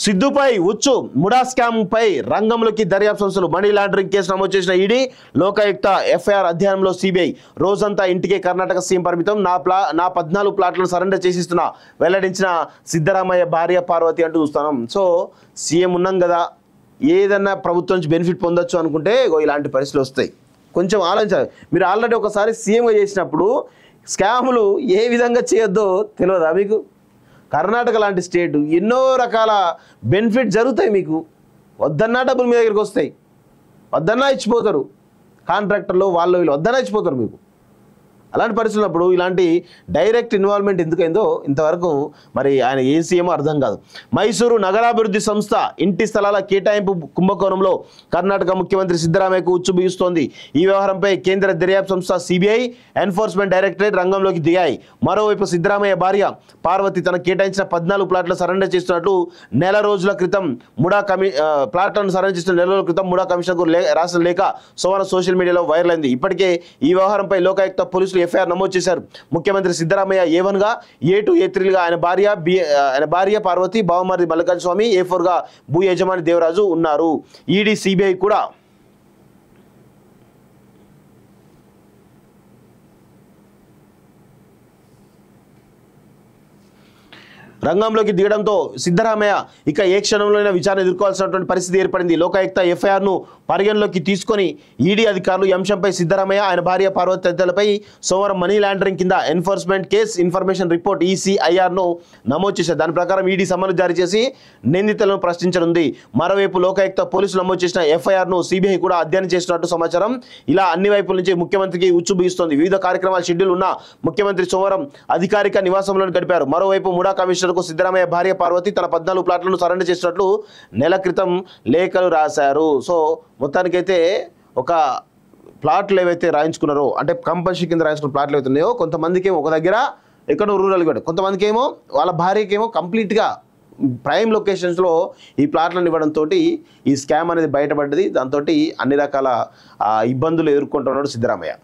సిద్ధుపై ఉచ్చు MUDA scam పై రంగంలోకి దర్యాప్తు సంస్థలు మనీ లాండరింగ్ కేసు నమోదు చేసిన ఈడీ లోకాయుక్త ఎఫ్ఐఆర్ అధ్యయనంలో సిబిఐ రోజంతా ఇంటికే కర్ణాటక సీఎం పరిమితం నా 14 ప్లాట్లను సరెండర్ చేసిస్తున్నా వెల్లడించిన సిద్ధరామయ్య భార్య పార్వతి అంటూ చూస్తున్నాం. సో సీఎం ఉన్నాం కదా ఏదన్నా ప్రభుత్వం నుంచి బెనిఫిట్ పొందొచ్చు అనుకుంటే ఇలాంటి పరిస్థితులు వస్తాయి. కొంచెం ఆలోచించాలి. మీరు ఆల్రెడీ ఒకసారి సీఎంగా చేసినప్పుడు స్కాములు ఏ విధంగా చేయొద్దో తెలియదా మీకు? కర్ణాటక లాంటి స్టేట్ ఎన్నో రకాల బెనిఫిట్ జరుగుతాయి. మీకు వద్దన్నా డబ్బులు మీ దగ్గరికి వస్తాయి, వద్దన్నా ఇచ్చిపోతారు. కాంట్రాక్టర్లు వాళ్ళు వీళ్ళు వద్దన్నా ఇచ్చిపోతారు మీకు. అలాంటి పరిస్థితున్నప్పుడు ఇలాంటి డైరెక్ట్ ఇన్వాల్వ్మెంట్ ఎందుకైందో ఇంతవరకు మరి ఆయన ఏ సీఎం అర్థం కాదు. మైసూరు నగరాభివృద్ధి సంస్థ ఇంటి స్థలాల కేటాయింపు కుంభకోణంలో కర్ణాటక ముఖ్యమంత్రి సిద్ధరామయ్యకు ఉచ్చు బిగుస్తోంది. ఈ వ్యవహారంపై కేంద్ర దర్యాప్తు సంస్థ సిబిఐ, ఎన్ఫోర్స్మెంట్ డైరెక్టరేట్ రంగంలోకి దిగాయి. మరోవైపు సిద్ధరామయ్య భార్య పార్వతి తన కేటాయించిన 14 ప్లాట్లు సరెండర్ చేస్తున్నట్లు నెల రోజుల క్రితం ముడా కమిషనర్కు రాసిన లేఖ సోమవారం సోషల్ మీడియాలో వైరల్ అయింది. ఇప్పటికే ఈ వ్యవహారంపై లోకాయుక్త పోలీసులు ఎఫ్ఐఆర్ నమోదు చేశారు. ముఖ్యమంత్రి సిద్ధరామయ్య A1 గా, A2, A3 గా ఆయన భార్య పార్వతి, బావమరిది మల్లికార్జున స్వామి, A4 గా భూ యజమాని దేవరాజు ఉన్నారు. ఈడీ సిబిఐ కూడా రంగంలోకి దిగడంతో సిద్ధరామయ్య ఇక ఏ క్షణంలోనైనా విచారణ ఎదుర్కోవాల్సినటువంటి పరిస్థితి ఏర్పడింది. లోకాయుక్త ఎఫ్ఐఆర్ను పరిగణలోకి తీసుకొని ఈడీ అధికారులు ఈ అంశంపై సిద్ధరామయ్య, ఆయన భార్య పార్వతి తదితరులపై సోమవారం మనీ లాండరింగ్ కింద ఎన్ఫోర్స్మెంట్ కేస్ ఇన్ఫర్మేషన్ రిపోర్ట్ ECIRను నమోదు చేశారు. దాని ప్రకారం ఈడీ సమన్లు జారీ చేసి నిందితులను ప్రశ్నించనుంది. మరోవైపు లోకాయుక్త పోలీసులు నమోదు చేసిన ఎఫ్ఐఆర్ను సిబిఐ కూడా అధ్యయనం చేసినట్టు సమాచారం. ఇలా అన్ని వైపుల నుంచి ముఖ్యమంత్రికి ఉచ్చు బిగుస్తోంది. వివిధ కార్యక్రమాల షెడ్యూల్ ఉన్న ముఖ్యమంత్రి సోమవారం అధికారిక నివాసంలో గడిపారు. మరోవైపు ముడా కమిషనర్ సిద్ధరామయ్య భార్య పార్వతి తన 14 ప్లాట్లను సరెండర్ చేసినట్లు నెల క్రితం లేఖలు రాశారు. సో మొత్తానికైతే ఒక ప్లాట్లు ఏవైతే రాయించుకున్నారో అంటే కంపల్సరీ కింద రాయించుకున్న ప్లాట్లు ఏవైతే ఉన్నాయో కొంతమందికి ఏమో ఒక దగ్గర ఎక్కడో రూరల్ కూడా, కొంతమందికి ఏమో వాళ్ళ భార్యకి ఏమో కంప్లీట్గా ప్రైమ్ లొకేషన్స్లో ఈ ప్లాట్లను ఇవ్వడంతో ఈ స్కామ్ అనేది బయటపడ్డది. దాంతో అన్ని రకాల ఇబ్బందులు ఎదుర్కొంటున్నాడు సిద్ధరామయ్య.